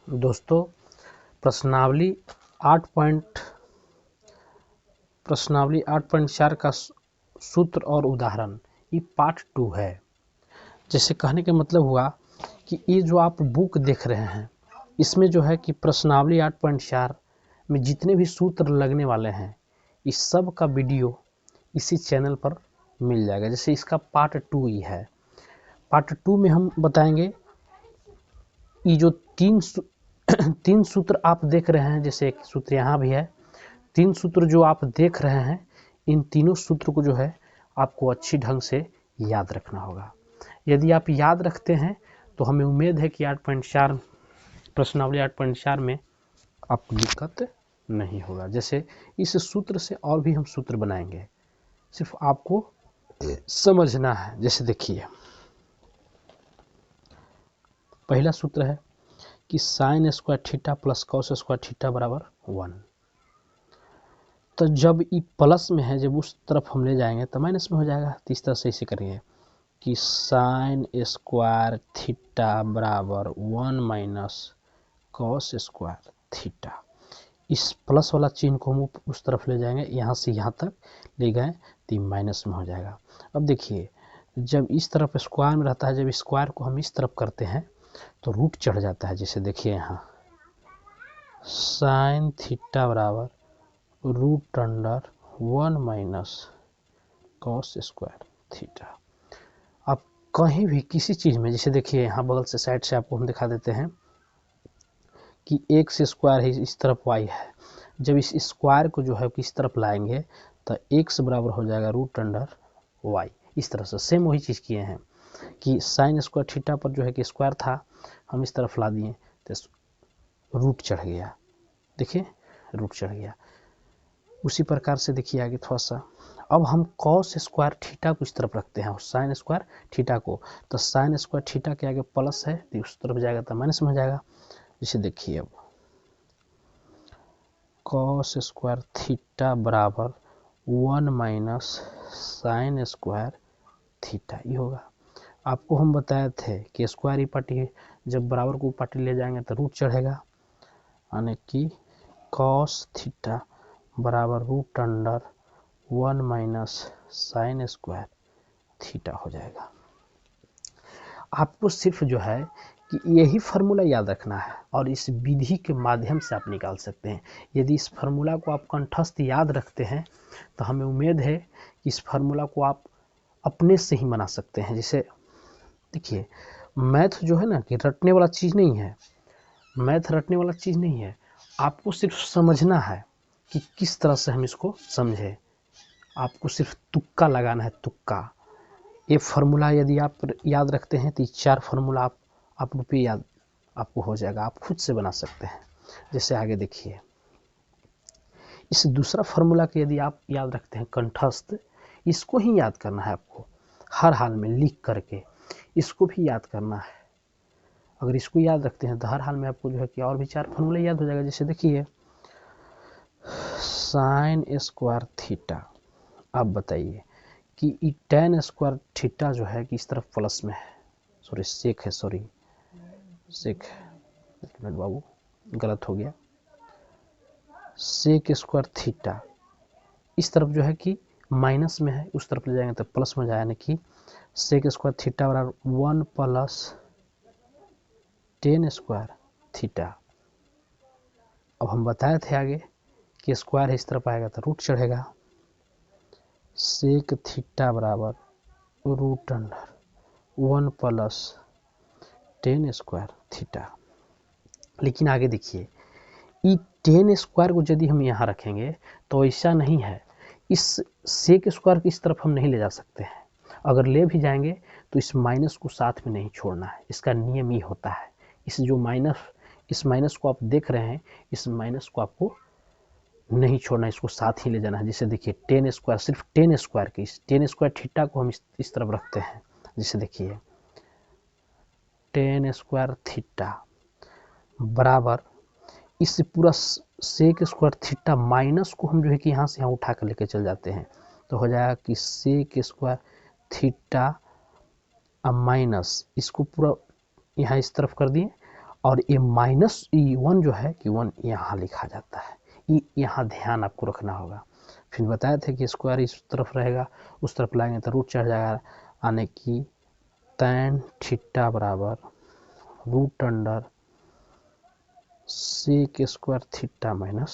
दोस्तों प्रश्नावली 8.4 का सूत्र और उदाहरण ये पार्ट 2 है। जैसे कहने का मतलब हुआ कि ये जो आप बुक देख रहे हैं इसमें जो है कि प्रश्नावली 8.4 में जितने भी सूत्र लगने वाले हैं इस सब का वीडियो इसी चैनल पर मिल जाएगा। जैसे इसका पार्ट 2 ही है। पार्ट 2 में हम बताएंगे ये जो तीन सूत्र आप देख रहे हैं, जैसे एक सूत्र यहाँ भी है, 3 सूत्र जो आप देख रहे हैं इन तीनों सूत्र को जो है आपको अच्छी ढंग से याद रखना होगा। यदि आप याद रखते हैं तो हमें उम्मीद है कि 8.4 प्रश्नावली 8.4 में आपको दिक्कत नहीं होगा। जैसे इस सूत्र से और भी हम सूत्र बनाएंगे, सिर्फ आपको समझना है। जैसे देखिए पहला सूत्र है कि sign square theta plus cos square theta बराबर 1। तो जब ये प्लस में है, जब उस तरफ हम ले जाएंगे तो माइनस में हो जाएगा। तो इस तरह से इसे करेंगे कि साइन स्क्वायर थीटा बराबर 1 माइनस कॉस स्क्वायर थीटा। इस प्लस वाला चिन्ह को हम उस तरफ ले जाएंगे, यहाँ से यहाँ तक ले गए तो माइनस में हो जाएगा। अब देखिए जब इस तरफ स्क्वायर में रहता है, जब स्क्वायर को हम इस तरफ करते हैं तो रूट चढ़ जाता है। जैसे देखिए यहाँ साइन थीटा बराबर root under 1 minus cos square theta. आप कहीं भी किसी चीज़ में, जैसे देखिए यहाँ बगल से साइड से आपको हम दिखा देते हैं कि x स्क्वायर है, इस तरफ y है। जब इस स्क्वायर को जो है किस तरफ लाएंगे तो x बराबर हो जाएगा रूट अंडर y। इस तरह से सेम वही चीज़ किए हैं कि साइन स्क्वायर थीटा पर जो है कि स्क्वायर था, हम इस तरफ ला दिए तो रूट चढ़ गया। देखिए रूट चढ़ गया। उसी प्रकार से देखिए आगे थोड़ा सा, अब हम कॉस स्क्वायर थीटा को इस तरफ रखते हैं और साइन स्क्वायर थीटा को, तो साइन स्क्वायर थीटा के आगे प्लस है तो उस तरफ जाएगा तो माइनस में हो जाएगा। जैसे देखिए अब कॉस स्क्वायर थीटा बराबर 1 माइनस साइन स्क्वायर थीटा ये होगा। आपको हम बताए थे कि स्क्वायर ही पार्टी जब बराबर को पार्टी ले जाएंगे तो रूट चढ़ेगा, यानी कि कॉस थीटा बराबर root under 1 minus sine square theta हो जाएगा। आपको सिर्फ जो है कि यही फार्मूला याद रखना है और इस विधि के माध्यम से आप निकाल सकते हैं। यदि इस फार्मूला को आप कंठस्थ याद रखते हैं तो हमें उम्मीद है कि इस फार्मूला को आप अपने से ही बना सकते हैं। जैसे देखिए मैथ जो है ना कि रटने वाला चीज़ नहीं है, मैथ रटने वाला चीज़ नहीं है। आपको सिर्फ समझना है कि किस तरह से हम इसको समझें। आपको सिर्फ तुक्का लगाना है, तुक्का। ये फार्मूला यदि आप याद रखते हैं तो 4 फार्मूला आप रुपये याद आपको हो जाएगा, आप खुद से बना सकते हैं। जैसे आगे देखिए इस दूसरा फार्मूला के यदि आप याद रखते हैं कंठस्थ, इसको ही याद करना है आपको हर हाल में लिख करके, इसको भी याद करना है। अगर इसको याद रखते हैं तो हर हाल में आपको जो है कि और भी 4 फार्मूला याद हो जाएगा। जैसे देखिए साइन स्क्वायर थीटा, अब बताइए कि tan स्क्वायर थीटा जो है कि इस तरफ प्लस में है, सॉरी सेक है, सॉरी सेक, एक मिनट बाबू गलत हो गया, सेक स्क्वायर थीटा इस तरफ जो है कि माइनस में है, उस तरफ ले जाएंगे तो प्लस में जाए, यानी कि सेक स्क्वायर थीटा बराबर 1 प्लस tan स्क्वायर थीटा। अब हम बताए थे आगे कि स्क्वायर है इस तरफ आएगा तो रूट चढ़ेगा, सेक थीटा बराबर root under 1 plus tan square theta. लेकिन आगे देखिए ये tan स्क्वायर को यदि हम यहाँ रखेंगे तो ऐसा नहीं है, इस सेक स्क्वायर की इस तरफ हम नहीं ले जा सकते हैं। अगर ले भी जाएंगे तो इस माइनस को साथ में नहीं छोड़ना है, इसका नियम ही होता है। इस माइनस को आप देख रहे हैं, इस माइनस को आपको नहीं छोड़ना, इसको साथ ही ले जाना है। जैसे देखिए tan स्क्वायर, सिर्फ tan स्क्वायर की tan स्क्वायर थीटा को हम इस तरफ रखते हैं। जैसे देखिए tan स्क्वायर थीटा बराबर इससे पूरा सेक स्क्वायर थीटा माइनस को हम जो है कि यहाँ से यहाँ उठा कर लेके चल जाते हैं तो हो जाएगा कि सेक स्क्वायर थीटा माइनस, इसको पूरा यहाँ इस तरफ कर दिए और ये माइनस वन जो है कि वन यहाँ लिखा जाता है, ये यहाँ ध्यान आपको रखना होगा। फिर बताए थे कि स्क्वायर इस तरफ रहेगा, उस तरफ लाएंगे तो रूट चढ़ जाएगा, यानी कि tan थीटा बराबर root under sec square theta minus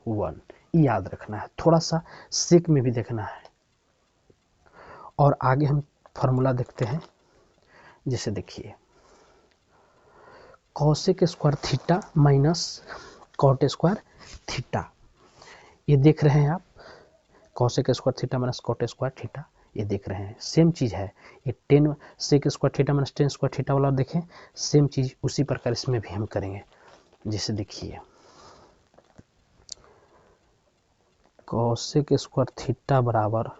1, याद रखना है। थोड़ा सा सेक में भी देखना है। और आगे हम फॉर्मूला देखते हैं, जैसे देखिए cosec square theta minus cot square theta, ये देख रहे हैं आप, cosec square theta minus cot square theta, ये देख रहे हैं सेम चीज़ है। ये 10 sec square theta minus 10 square theta वाला देखें, सेम चीज़ उसी प्रकार इसमें भी हम करेंगे। जैसे देखिए कॉसेक स्क्वायर थीटा बराबर,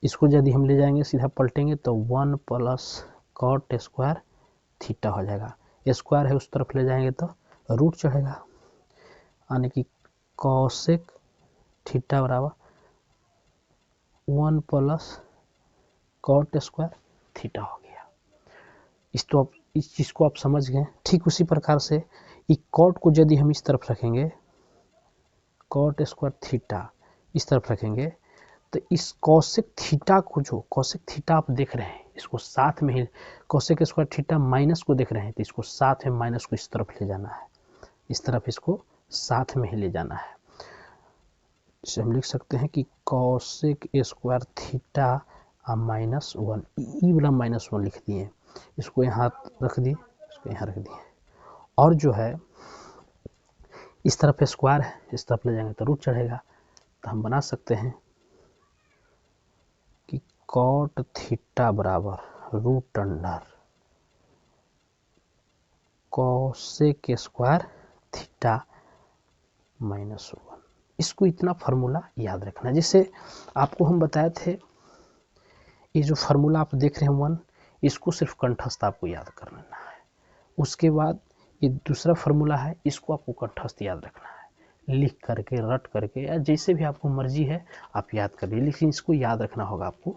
इसको यदि हम ले जाएंगे सीधा पलटेंगे तो 1 प्लस कॉट स्क्वायर थीटा हो जाएगा। स्क्वायर है उस तरफ ले जाएंगे तो रूट चढ़ेगा, यानी कि कॉसेक थीटा बराबर 1 प्लस कॉट स्क्वायर थीटा हो गया। इस चीज़ को आप समझ गए। ठीक उसी प्रकार से ये कॉट को यदि हम इस तरफ रखेंगे, कॉट स्क्वायर थीटा इस तरफ रखेंगे, तो इस कॉसेक थीटा को, जो कॉसेक थीटा आप देख रहे हैं, इसको साथ में ही, कॉसेक स्क्वायर थीटा माइनस को देख रहे हैं, तो इसको साथ में माइनस को इस तरफ ले जाना है, इस तरफ इसको साथ में ही ले जाना है। इसे हम लिख सकते हैं कि कॉसेक स्क्वायर थीटा माइनस 1, ई वाला माइनस 1 लिख दिए, इसको यहाँ रख दिए, इसको यहाँ रख दिए। और जो है इस तरफ स्क्वायर है, इस तरफ ले जाएंगे तो रूट चढ़ेगा, तो हम बना सकते हैं कि कॉट थीटा बराबर root under cosec square theta minus 1। इसको इतना फार्मूला याद रखना। जैसे आपको हम बताए थे, ये जो फार्मूला आप देख रहे हैं 1, इसको सिर्फ कंठस्थ आपको याद कर लेना है। उसके बाद ये दूसरा फार्मूला है, इसको आपको कंठस्थ याद रखना है, लिख करके रट करके या जैसे भी आपको मर्जी है आप याद करिए, लेकिन इसको याद रखना होगा आपको।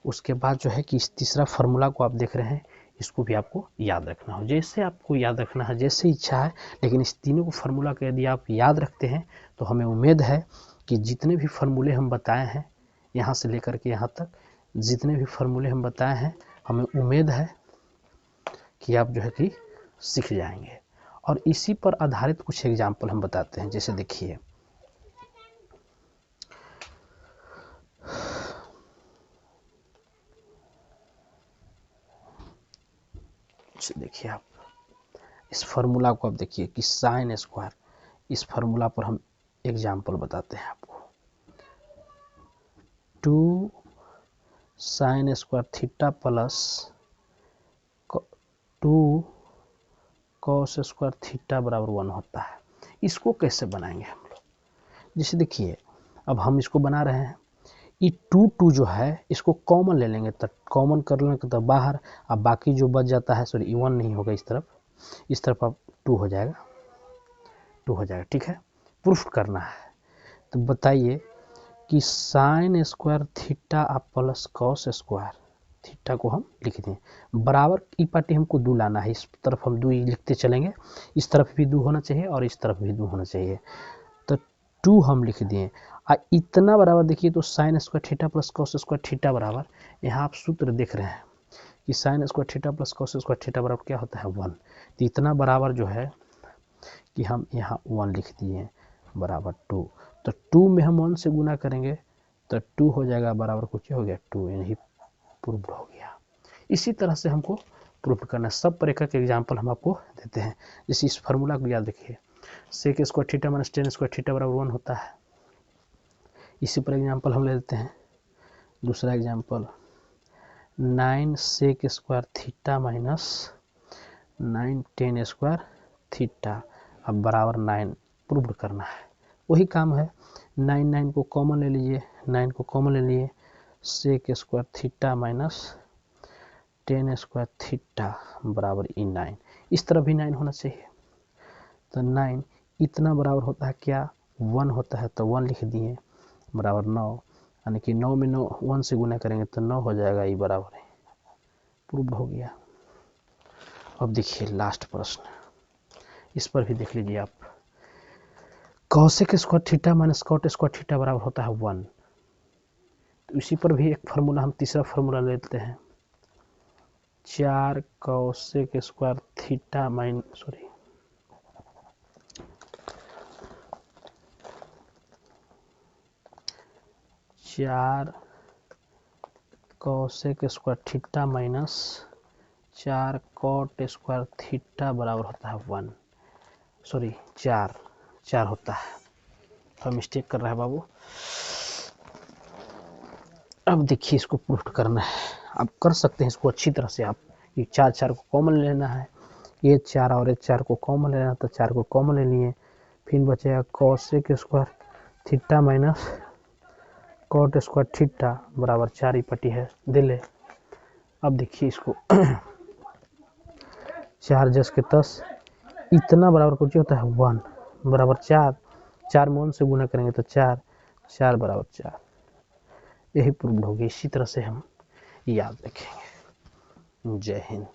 उसके बाद जो है कि इस तीसरा फार्मूला को आप देख रहे हैं, इसको भी आपको याद रखना हो, जैसे आपको याद रखना है, जैसे इच्छा है। लेकिन इस तीनों को फार्मूला को यदि आप याद रखते हैं तो हमें उम्मीद है कि जितने भी फार्मूले हम बताए हैं यहाँ से लेकर के यहाँ तक, जितने भी फार्मूले हम बताए हैं, हमें उम्मीद है कि आप जो है कि सीख जाएंगे। और इसी पर आधारित कुछ एग्जाम्पल हम बताते हैं। जैसे देखिए देखिए आप इस फार्मूला को आप देखिए कि साइन स्क्वायर, इस फार्मूला पर हम एग्जाम्पल बताते हैं आपको। 2 sign square theta plus 2 cos square theta बराबर 1 होता है। इसको कैसे बनाएंगे हम लोग? जैसे देखिए अब हम इसको बना रहे हैं, ये 2 जो है इसको कॉमन ले लेंगे, तो कॉमन कर लेंगे तो बाहर, अब बाकी जो बच जाता है, सॉरी 1 नहीं होगा, इस तरफ अब 2 हो जाएगा, 2 हो जाएगा। ठीक है, प्रूफ करना है। तो बताइए कि साइन स्क्वायर थीटा आप प्लस कॉस स्क्वायर थीटा को हम लिख दें बराबर, ई पार्टी हमको 2 लाना है, इस तरफ हम 2 लिखते चलेंगे, इस तरफ भी 2 होना चाहिए और इस तरफ भी 2 होना चाहिए। तो 2 हम लिख दिए, इतना बराबर देखिए तो sign square theta plus cos square theta बराबर, यहाँ आप सूत्र देख रहे हैं कि sign square theta plus cos square theta बराबर क्या होता है 1। तो इतना बराबर जो है कि हम यहाँ 1 लिख दिए बराबर 2, तो 2 में हम 1 से गुना करेंगे तो 2 हो जाएगा बराबर, कुछ हो गया 2, यही प्रूफ हो गया। इसी तरह से हमको प्रूफ करना है। सब पर एक एक एग्जाम्पल हम आपको देते हैं। जैसे इस फार्मूला को याद रखिए, sec square theta minus tan square theta बराबर 1 होता है। इसी पर एग्जाम्पल हम ले लेते हैं। दूसरा example 9 sec square theta minus 9 tan square theta, अब बराबर 9 प्रूव करना है। वही काम है, 9 को कॉमन ले लीजिए, 9 को कॉमन ले लिए, sec square theta minus 10 square theta बराबर 9, इस तरफ भी 9 होना चाहिए। तो 9 इतना बराबर होता है क्या 1 होता है, तो 1 लिख दिए बराबर 9, यानी कि 9 में 9 1 से गुना करेंगे तो 9 हो जाएगा, ये बराबर है, प्रूव हो गया। अब देखिए लास्ट प्रश्न, इस पर भी देख लीजिए आप। Cosec square theta minus cot square theta बराबर होता है 1। तो इसी पर भी एक फार्मूला, हम तीसरा फार्मूला लेते हैं। 4 cosec square theta minus 4 cosec square theta minus 4 cot square theta बराबर होता है 1, 4 होता है। तो मिस्टेक कर रहा है बाबू। अब देखिए इसको प्रूफ करना है, आप कर सकते हैं इसको अच्छी तरह से। आप ये 4 को कॉमन लेना है, ये 4 और ये 4 को कॉमन लेना, तो 4 को कॉमन ले लिए, फिर बचेगा cosec square theta minus cot square theta बराबर 4 ही पट्टी है दिले। अब देखिए इसको 4 जस के 10, इतना बराबर कुछ होता है 1 बराबर 4 में 1 से गुना करेंगे तो 4 बराबर 4। यही प्रूव होगी। इसी तरह से हम याद रखेंगे। जय हिंद।